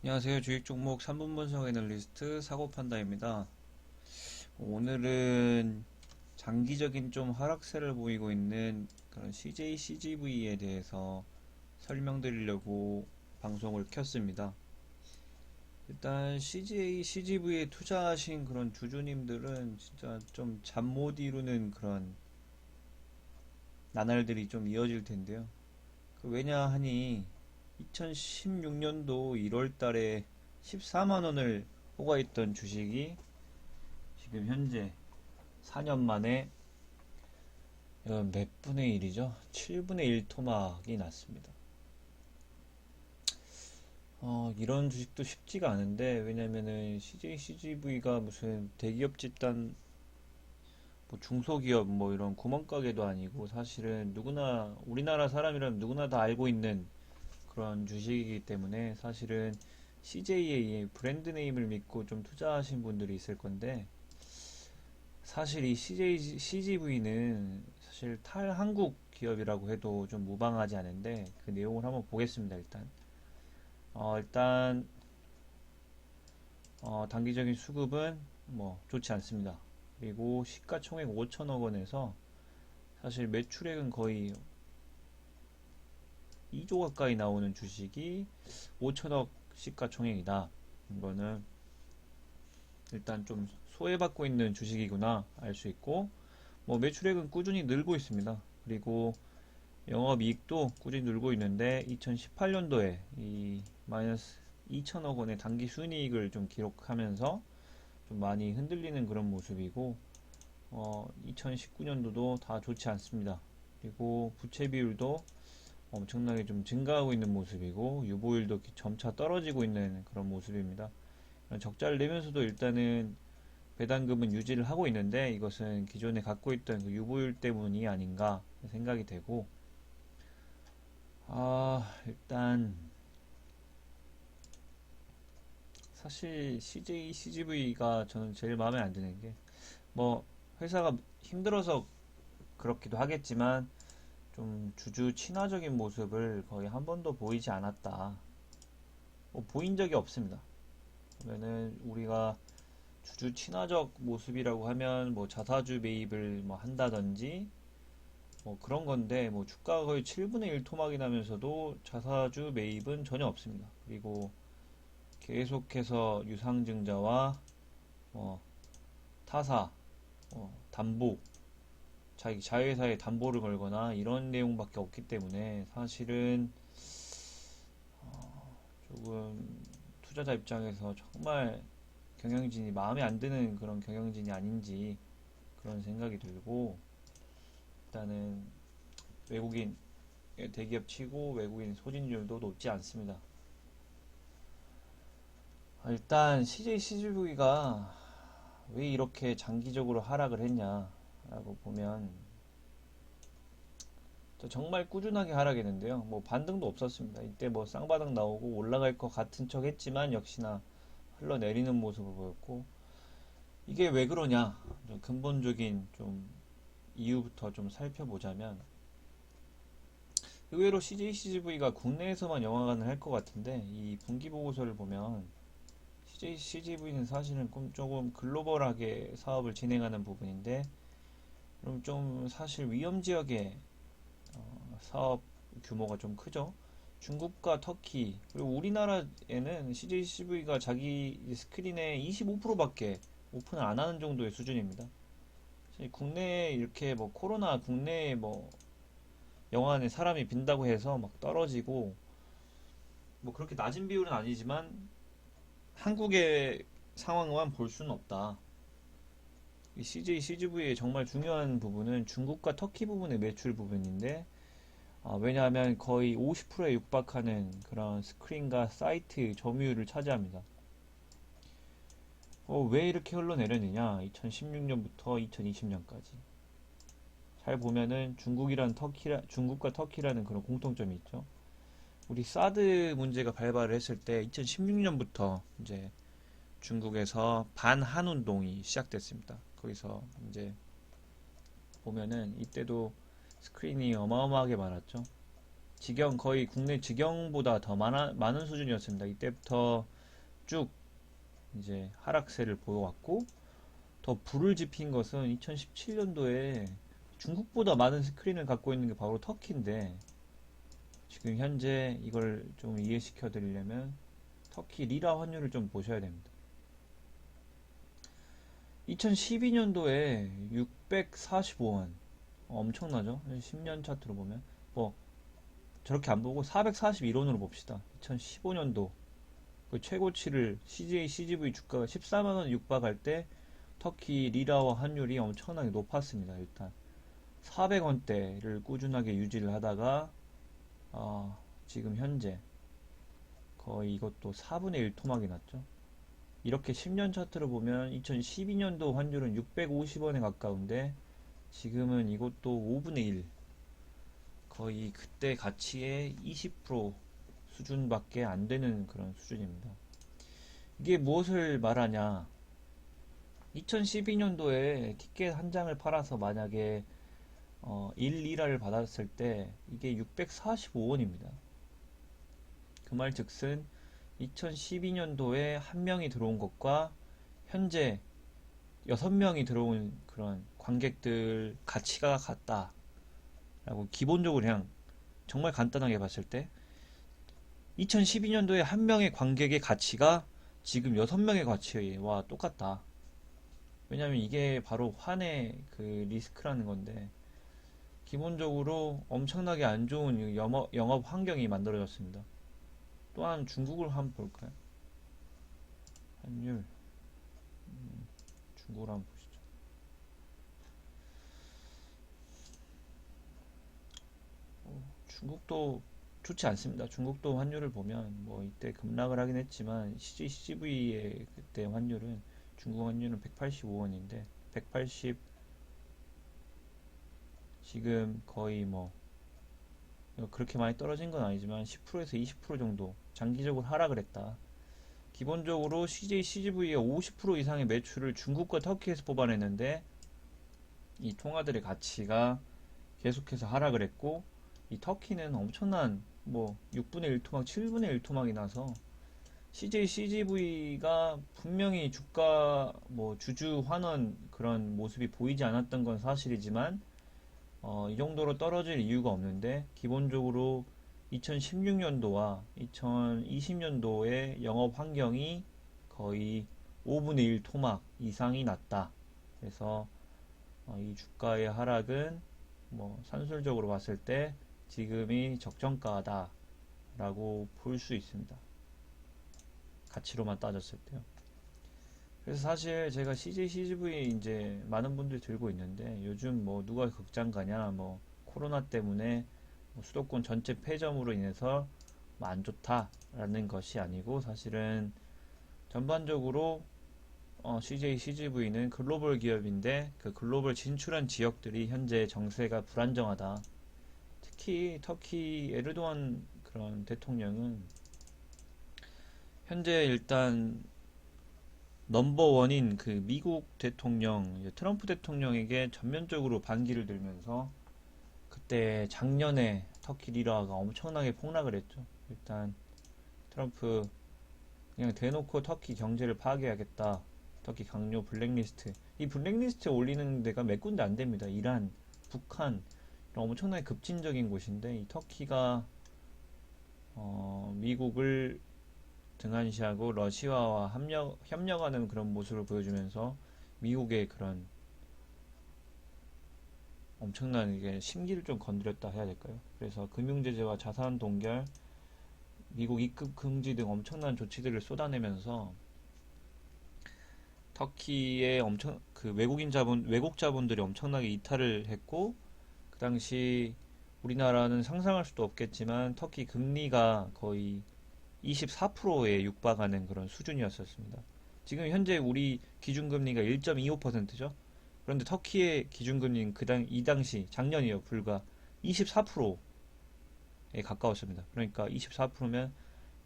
안녕하세요. 주식 종목 3분 분석 애널리스트 사고판다입니다. 오늘은 장기적인 좀 하락세를 보이고 있는 그런 CJ CGV에 대해서 설명드리려고 방송을 켰습니다. 일단 CJ CGV에 투자하신 그런 주주님들은 진짜 좀 잠 못 이루는 그런 나날들이 좀 이어질 텐데요. 왜냐 하니 2016년도 1월 달에 14만 원을 호가했던 주식이 지금 현재 4년 만에 몇 분의 1이죠? 7분의 1 토막이 났습니다. 이런 주식도 쉽지가 않은데, 왜냐면은 CJ CGV가 무슨 대기업 집단, 뭐 중소기업 뭐 이런 구멍가게도 아니고, 사실은 누구나, 우리나라 사람이라면 누구나 다 알고 있는 그런 주식이기 때문에, 사실은 CJ의 브랜드 네임을 믿고 좀 투자하신 분들이 있을 건데, 사실 이 CGV는 사실 탈한국 기업이라고 해도 좀 무방하지 않은데 그 내용을 한번 보겠습니다. 일단 단기적인 수급은 뭐 좋지 않습니다. 그리고 시가총액 5천억 원에서 사실 매출액은 거의 2조 가까이 나오는 주식이 5천억 시가총액이다. 이거는 일단 좀 소외받고 있는 주식이구나 알 수 있고, 뭐 매출액은 꾸준히 늘고 있습니다. 그리고 영업이익도 꾸준히 늘고 있는데 2018년도에 이 마이너스 2천억 원의 단기 순이익을 좀 기록하면서 좀 많이 흔들리는 그런 모습이고, 2019년도도 다 좋지 않습니다. 그리고 부채 비율도 엄청나게 좀 증가하고 있는 모습이고, 유보율도 점차 떨어지고 있는 그런 모습입니다. 적자를 내면서도 일단은 배당금은 유지를 하고 있는데, 이것은 기존에 갖고 있던 그 유보율 때문이 아닌가 생각이 되고, 일단 사실 CJ CGV가 저는 제일 마음에 안 드는 게, 뭐 회사가 힘들어서 그렇기도 하겠지만 좀 주주 친화적인 모습을 거의 한 번도 보이지 않았다. 보인 적이 없습니다. 그러면은 우리가 주주 친화적 모습이라고 하면 뭐 자사주 매입을 뭐 한다든지 뭐 그런 건데, 뭐 주가가 거의 7분의 1 토막이 나면서도 자사주 매입은 전혀 없습니다. 그리고 계속해서 유상증자와 타사, 담보, 자기 자회사에 담보를 걸거나 이런 내용밖에 없기 때문에 사실은 조금 투자자 입장에서 정말 경영진이 마음에 안 드는 그런 경영진이 아닌지 그런 생각이 들고, 일단은 외국인 대기업 치고 외국인 소진율도 높지 않습니다. 일단 CJ CGV가 왜 이렇게 장기적으로 하락을 했냐라고 보면 정말 꾸준하게 하락했는데요. 뭐 반등도 없었습니다. 이때 뭐 쌍바닥 나오고 올라갈 것 같은 척 했지만 역시나 흘러내리는 모습을 보였고, 이게 왜 그러냐? 좀 근본적인 좀 이유부터 좀 살펴보자면, 의외로 CJ CGV가 국내에서만 영화관을 할 것 같은데, 이 분기 보고서를 보면 CJ CGV는 사실은 조금 글로벌하게 사업을 진행하는 부분인데, 그럼 좀 사실 위험 지역에 사업 규모가 좀 크죠. 중국과 터키, 그리고 우리나라에는 CJ CGV가 자기 스크린의 25%밖에 오픈을 안 하는 정도의 수준입니다. 국내에 이렇게 뭐 코로나 국내에 뭐 영화관에 사람이 빈다고 해서 막 떨어지고 뭐 그렇게 낮은 비율은 아니지만 한국의 상황만 볼 수는 없다. 이 CJ CGV의 정말 중요한 부분은 중국과 터키 부분의 매출 부분인데, 왜냐하면 거의 50%에 육박하는 그런 스크린과 사이트 점유율을 차지합니다. 왜 이렇게 흘러내렸느냐? 2016년부터 2020년까지. 잘 보면은 중국과 터키라는 그런 공통점이 있죠. 우리 사드 문제가 발발을 했을 때 2016년부터 이제 중국에서 반한 운동이 시작됐습니다. 거기서 이제 보면은 이때도 스크린이 어마어마하게 많았죠. 거의 국내 직영보다 더 많은 수준이었습니다. 이때부터 쭉 이제 하락세를 보여왔고, 더 불을 지핀 것은 2017년도에 중국보다 많은 스크린을 갖고 있는 게 바로 터키인데, 지금 현재 이걸 좀 이해시켜 드리려면 터키 리라 환율을 좀 보셔야 됩니다. 2012년도에 645원, 엄청나죠? 10년 차트로 보면 뭐 저렇게 안 보고 441원으로 봅시다. 2015년도 그 최고치를 CJ, CGV 주가가 14만원 육박할 때 터키 리라와 환율이 엄청나게 높았습니다. 일단 400원대를 꾸준하게 유지를 하다가 지금 현재 거의 이것도 4분의 1 토막이 났죠. 이렇게 10년 차트로 보면 2012년도 환율은 650원에 가까운데 지금은 이것도 5분의 1, 거의 그때 가치의 20% 수준밖에 안 되는 그런 수준입니다. 이게 무엇을 말하냐? 2012년도에 티켓 한 장을 팔아서 만약에 1, 2라를 받았을 때 이게 645원입니다. 그 말 즉슨 2012년도에 한 명이 들어온 것과 현재 6명이 들어온 그런 관객들 가치가 같다 라고 기본적으로 그냥 정말 간단하게 봤을 때 2012년도에 한 명의 관객의 가치가 지금 6명의 가치와 똑같다. 왜냐면 이게 바로 환의 그 리스크라는 건데, 기본적으로 엄청나게 안 좋은 영업 환경이 만들어졌습니다. 또한 중국을 한번 볼까요? 환율, 중국을 한번 보시죠. 중국도 좋지 않습니다. 중국도 환율을 보면 뭐 이때 급락을 하긴 했지만 CGV의 그때 환율은, 중국 환율은 185원인데 180, 지금 거의 뭐 그렇게 많이 떨어진 건 아니지만 10%에서 20% 정도 장기적으로 하락을 했다. 기본적으로 CJ, CGV의 50% 이상의 매출을 중국과 터키에서 뽑아냈는데 이 통화들의 가치가 계속해서 하락을 했고, 이 터키는 엄청난 뭐 6분의 1 토막, 7분의 1 토막이 나서 CJ, CGV가 분명히 주가 뭐 주주 환원 그런 모습이 보이지 않았던 건 사실이지만 이 정도로 떨어질 이유가 없는데, 기본적으로 2016년도와 2020년도의 영업 환경이 거의 5분의 1 토막 이상이 났다. 그래서 이 주가의 하락은 뭐 산술적으로 봤을 때 지금이 적정가다 라고 볼 수 있습니다. 가치로만 따졌을 때요. 그래서 사실 제가 CJ, CGV 이제 많은 분들이 들고 있는데, 요즘 뭐 누가 극장 가냐, 뭐 코로나 때문에 뭐 수도권 전체 폐점으로 인해서 뭐 안 좋다라는 것이 아니고, 사실은 전반적으로 CJ, CGV는 글로벌 기업인데 그 글로벌 진출한 지역들이 현재 정세가 불안정하다. 특히 터키 에르도안 그런 대통령은 현재 일단 넘버원인 그 미국 대통령 트럼프 대통령에게 전면적으로 반기를 들면서, 그때 작년에 터키 리라가 엄청나게 폭락을 했죠. 일단 트럼프 그냥 대놓고 터키 경제를 파괴하겠다. 터키 강요 블랙리스트. 이 블랙리스트에 올리는 데가 몇 군데 안 됩니다. 이란, 북한, 이런 엄청나게 급진적인 곳인데, 이 터키가 미국을 등한시하고 러시아와 협력하는 그런 모습을 보여주면서 미국의 그런 엄청난 이게 심기를 좀 건드렸다 해야 될까요? 그래서 금융제재와 자산 동결, 미국 입국 금지 등 엄청난 조치들을 쏟아내면서 터키의 엄청 그 외국 자본들이 엄청나게 이탈을 했고, 그 당시 우리나라는 상상할 수도 없겠지만 터키 금리가 거의 24%에 육박하는 그런 수준이었었습니다. 지금 현재 우리 기준금리가 1.25%죠. 그런데 터키의 기준금리는 이 당시 작년이요 불과 24%에 가까웠습니다. 그러니까 24%면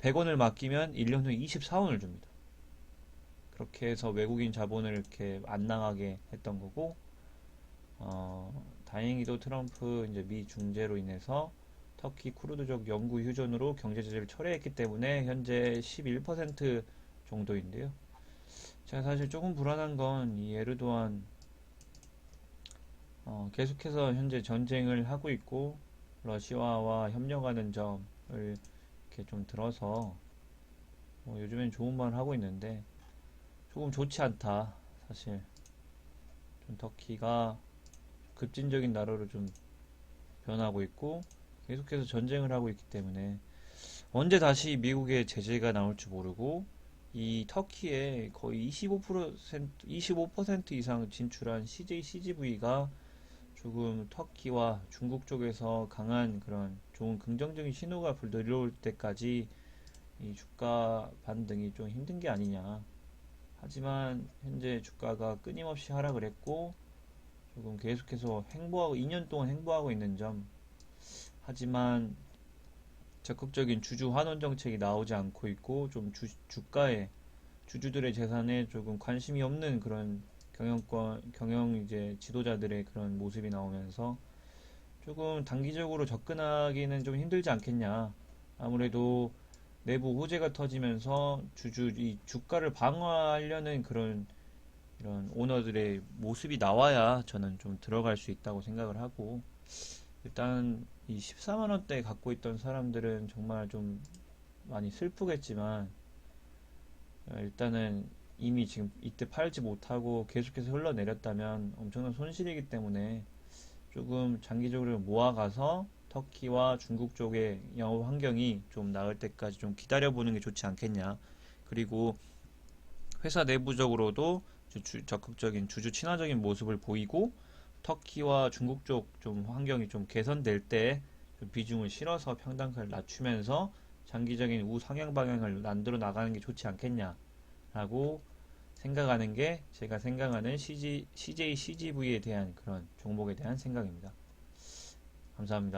100원을 맡기면 1년 후에 24원을 줍니다. 그렇게 해서 외국인 자본을 이렇게 안 나가게 했던 거고, 다행히도 트럼프 이제 미 중재로 인해서 터키 쿠르드족 영구 휴전으로 경제 제재를 철회했기 때문에 현재 11% 정도인데요. 제가 사실 조금 불안한 건 이 에르도안 계속해서 현재 전쟁을 하고 있고 러시아와 협력하는 점을 이렇게 좀 들어서 요즘엔 좋은 말 하고 있는데 조금 좋지 않다. 사실 좀 터키가 급진적인 나라로 좀 변하고 있고 계속해서 전쟁을 하고 있기 때문에 언제 다시 미국의 제재가 나올지 모르고 이 터키에 거의 25% 이상 진출한 CJ CGV가 조금 터키와 중국 쪽에서 강한 그런 좋은 긍정적인 신호가 들려올 때까지 이 주가 반등이 좀 힘든 게 아니냐. 하지만 현재 주가가 끊임없이 하락을 했고 조금 계속해서 행보하고 2년 동안 행보하고 있는 점. 하지만 적극적인 주주 환원 정책이 나오지 않고 있고 좀 주가에 주주들의 재산에 조금 관심이 없는 그런 경영 이제 지도자들의 그런 모습이 나오면서 조금 단기적으로 접근하기는 좀 힘들지 않겠냐. 아무래도 내부 호재가 터지면서 이 주가를 방어하려는 그런 이런 오너들의 모습이 나와야 저는 좀 들어갈 수 있다고 생각을 하고 일단 이 14만 원대 갖고 있던 사람들은 정말 좀 많이 슬프겠지만 일단은 이미 지금 이때 팔지 못하고 계속해서 흘러내렸다면 엄청난 손실이기 때문에 조금 장기적으로 모아가서 터키와 중국 쪽의 영업 환경이 좀 나을 때까지 좀 기다려보는 게 좋지 않겠냐. 그리고 회사 내부적으로도 적극적인 주주 친화적인 모습을 보이고 터키와 중국 쪽 좀 환경이 좀 개선될 때 좀 비중을 실어서 평단가를 낮추면서 장기적인 우상향 방향을 만들어 나가는 게 좋지 않겠냐라고 생각하는 게 제가 생각하는 CJ, CGV에 대한 그런 종목에 대한 생각입니다. 감사합니다.